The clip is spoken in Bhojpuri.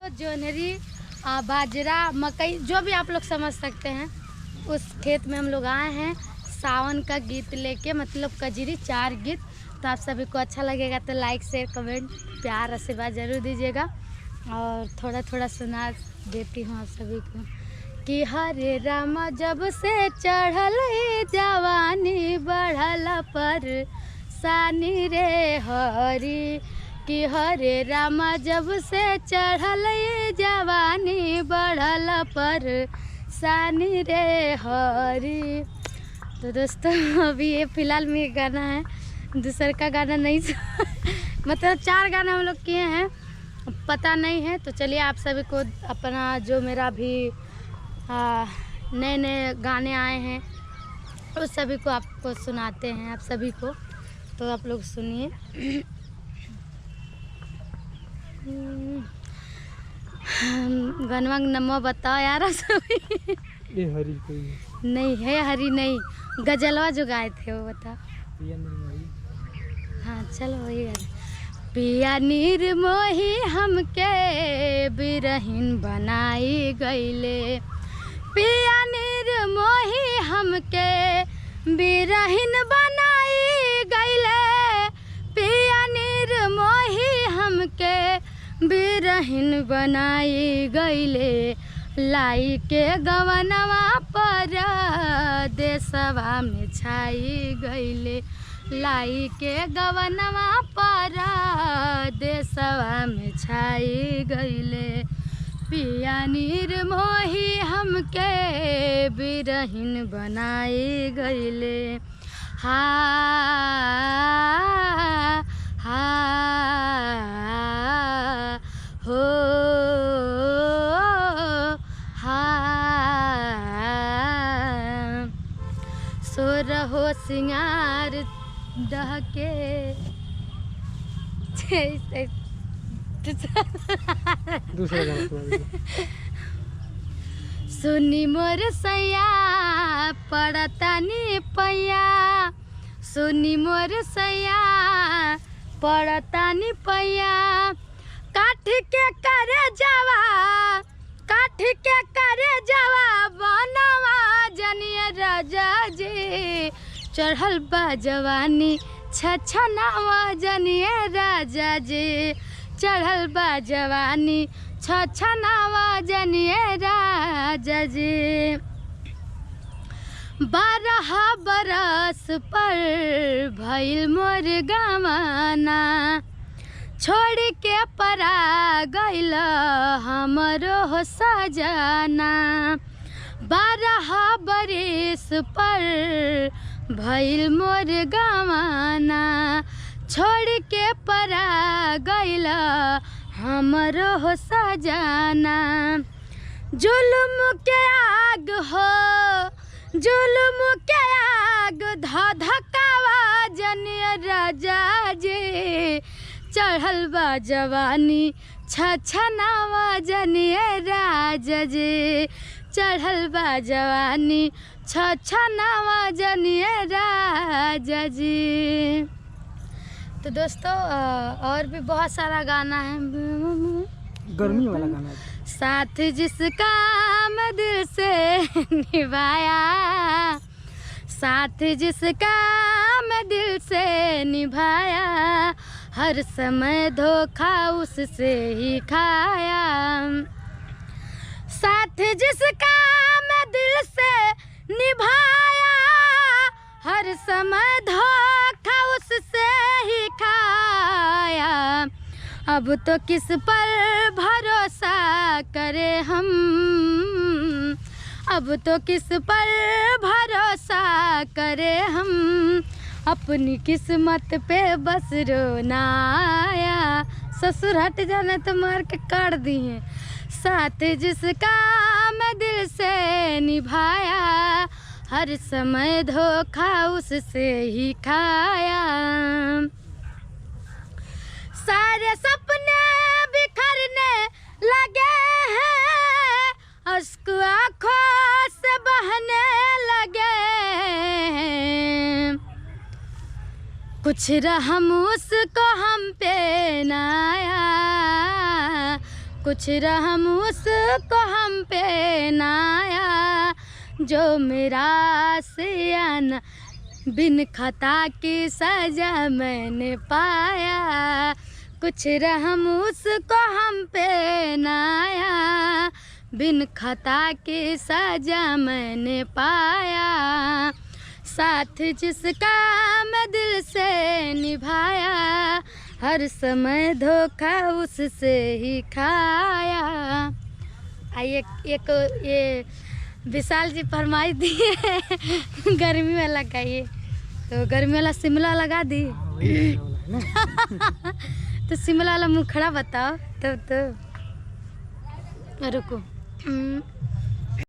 जोनहरी बाजरा मकई जो भी आप लोग समझ सकते हैं, उस खेत में हम लोग आए हैं सावन का गीत लेके, मतलब कजरी 4 गीत। तो आप सभी को अच्छा लगेगा तो लाइक शेयर कमेंट प्यार आशीर्वाद जरूर दीजिएगा। और थोड़ा थोड़ा सुना देती हूँ आप सभी को कि हरे राम जब से चढ़ल जवानी बढ़ल पर सानी रे हरी, कि हरे राम जब से चढ़ल जवानी बढ़ल पर सानी रे हरी। तो दोस्तों अभी ये फ़िलहाल में एक गाना है, दूसरे का गाना नहीं मतलब 4 गाना हम लोग किए हैं, पता नहीं है। तो चलिए आप सभी को अपना जो मेरा भी नए नए गाने आए हैं उस सभी को आपको सुनाते हैं, आप सभी को। तो आप लोग सुनिए। गनवा नमो बताओ यार आप सभी। ये हरी कोई नहीं है, हरी नहीं, गजलवा जो गाए थे वो बता। हाँ चलो वही गाना। पिया नीर मोही हमके बिरहीन बनाई गईले, पिया नीर मोही हमके बिरहीन बनाई गईले, पिया नीर मोही हमके बिरहीन बनाई गईले, लाई के गवनवा पर देशवा में छाई गईले, लाई के गवनवा पर देशवा में छाई गईले, पिया नीर मोही हमके बिरहीन बनाई गईले। हा हा हो हा सो रहो सिंगार दहके दूसरा गाना सुना दीजिए। सुनी मोर सैया पड़तानी पैया, सुनी मोर सैया पड़तानी पैया, काठ के करे जावा, काठ के करे जावा बनवा जनिया राजा जी, चढ़ल बा जवानी छछनावा जनिया राजा जी, चढ़ल बा जवानी छछनावा जनिया राजा जी। 12 बरस पर भइल मोर गवाना, छोड़ के परा गइल हमरो सजना, 12 बरस पर भइल मोर गवाना, छोड़ के परा गइल हमरो सजना, जुल्म के आग हो, जुल्म के आग धधकावा जनिया राजा जी, चढ़ल बा जवानी छछनावा जनिया राजा जी, चढ़ल बा जवानी छछनावा जनिया राजा जी। तो दोस्तों और भी बहुत सारा गाना है, गर्मी वाला गाना है। साथ जिसका मैं दिल से निभाया, साथ जिसका मैं दिल से निभाया, हर समय धोखा उससे ही खाया, साथ जिसका मैं दिल से निभाया, हर समय धोखा उससे ही खाया, अब तो किस पर भरोसा करे हम, अब तो किस पर भरोसा करे हम, अपनी किस्मत पे बस रोना आया, ससुर हट जाना तो मार के काट दिए, साथ जिसका मैं दिल से निभाया, हर समय धोखा उससे ही खाया, सारे सपने बिखरने लगे हैं, अश्क आँखों से बहने लगे हैं, कुछ रहम उसको हम पे न आया, कुछ रहम उसको हम पे ना आया, जो मेरा सियाना बिन खता की सजा मैंने पाया। कुछ रहम उसको हम पे ना आया, बिन खता की सजा मैंने पाया। साथ जिसका मैं दिल से निभाया, हर समय धोखा उससे ही खाया। आइए एक ये विशाल जी फरमाइश दिए गर्मी वाला गाइए, तो गर्मी वाला शिमला लगा दी। वही गाना वाला है ना। तो शिमला वाला मुखड़ा बताओ तब तो रुको।